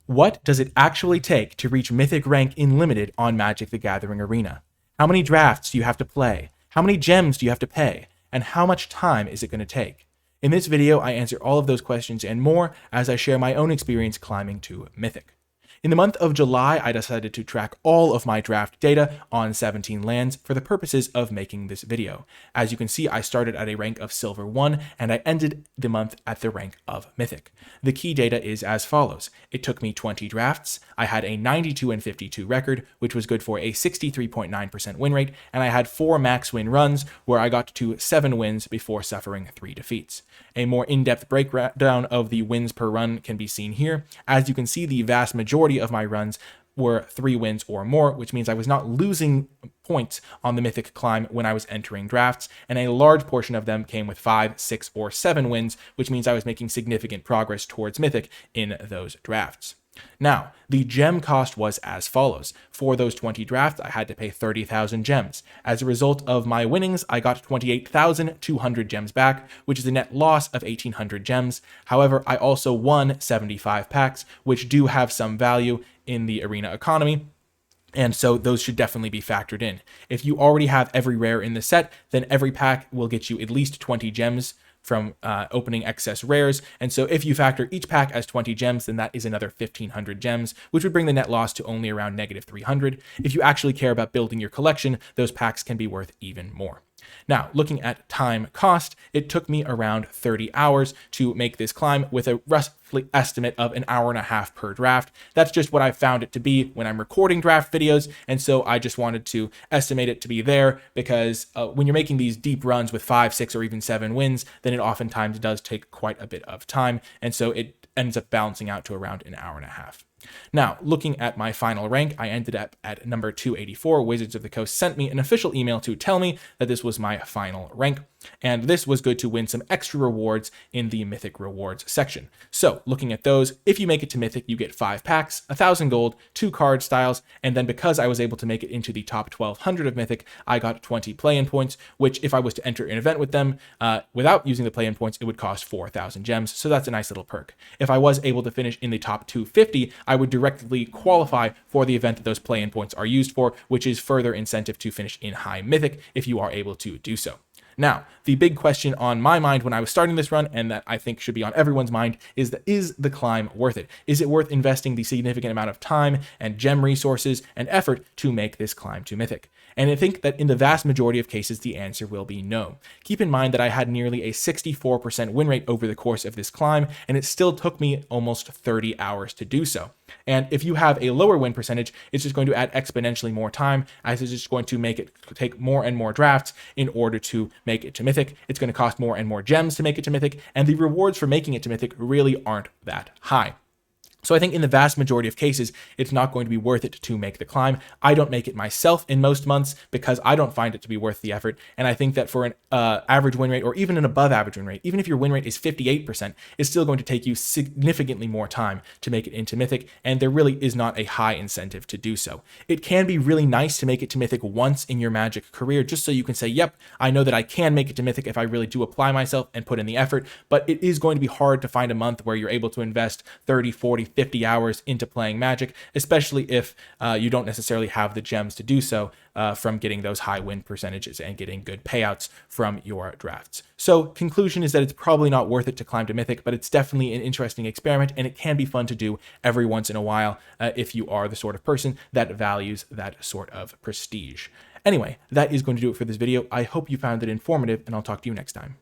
What does it actually take to reach Mythic rank in Limited on Magic the Gathering Arena? How many drafts do you have to play? How many gems do you have to pay? And how much time is it going to take? In this video, I answer all of those questions and more as I share my own experience climbing to Mythic. In the month of July, I decided to track all of my draft data on 17 lands for the purposes of making this video. As you can see, I started at a rank of Silver 1 and I ended the month at the rank of Mythic. The key data is as follows. It took me 20 drafts, I had a 92-52 record, which was good for a 63.9% win rate, and I had 4 max win runs where I got to 7 wins before suffering 3 defeats. A more in-depth breakdown of the wins per run can be seen here. As you can see, the vast majority of my runs were 3 wins or more, which means I was not losing points on the Mythic climb when I was entering drafts, and a large portion of them came with 5, 6, or 7 wins, which means I was making significant progress towards Mythic in those drafts. Now, the gem cost was as follows. For those 20 drafts, I had to pay 30,000 gems. As a result of my winnings, I got 28,200 gems back, which is a net loss of 1,800 gems. However, I also won 75 packs, which do have some value in the arena economy, and so those should definitely be factored in. If you already have every rare in the set, then every pack will get you at least 20 gems from opening excess rares, and so if you factor each pack as 20 gems, then that is another 1,500 gems, which would bring the net loss to only around negative 300. If you actually care about building your collection, those packs can be worth even more. Now, looking at time cost, it took me around 30 hours to make this climb with a roughly estimate of an hour and a half per draft. That's just what I found it to be when I'm recording draft videos, and so I just wanted to estimate it to be there because when you're making these deep runs with 5, 6, or even 7 wins, then it oftentimes does take quite a bit of time, and so it ends up balancing out to around an hour and a half. Now, looking at my final rank, I ended up at number 284. Wizards of the Coast sent me an official email to tell me that this was my final rank, and this was good to win some extra rewards in the Mythic rewards section. So, looking at those, if you make it to Mythic, you get 5 packs, 1,000 gold, 2 card styles, and then because I was able to make it into the top 1,200 of Mythic, I got 20 play-in points, which if I was to enter an event with them, without using the play-in points, it would cost 4,000 gems, so that's a nice little perk. If I was able to finish in the top 250, I would directly qualify for the event that those play-in points are used for, which is further incentive to finish in high Mythic if you are able to do so. Now, the big question on my mind when I was starting this run, and that I think should be on everyone's mind, is the climb worth it? Is it worth investing the significant amount of time and gem resources and effort to make this climb to Mythic? And I think that in the vast majority of cases, the answer will be no. Keep in mind that I had nearly a 64% win rate over the course of this climb, and it still took me almost 30 hours to do so. And if you have a lower win percentage, it's just going to add exponentially more time, as it's just going to make it take more and more drafts in order to make it to Mythic. It's going to cost more and more gems to make it to Mythic, and the rewards for making it to Mythic really aren't that high. So I think in the vast majority of cases, it's not going to be worth it to make the climb. I don't make it myself in most months because I don't find it to be worth the effort. And I think that for an average win rate or even an above average win rate, even if your win rate is 58%, it's still going to take you significantly more time to make it into Mythic. And there really is not a high incentive to do so. It can be really nice to make it to Mythic once in your Magic career, just so you can say, yep, I know that I can make it to Mythic if I really do apply myself and put in the effort. But it is going to be hard to find a month where you're able to invest 30, 40, 50 hours into playing Magic, especially if you don't necessarily have the gems to do so from getting those high win percentages and getting good payouts from your drafts. So conclusion is that it's probably not worth it to climb to Mythic, but it's definitely an interesting experiment, and it can be fun to do every once in a while if you are the sort of person that values that sort of prestige. Anyway, that is going to do it for this video. I hope you found it informative, and I'll talk to you next time.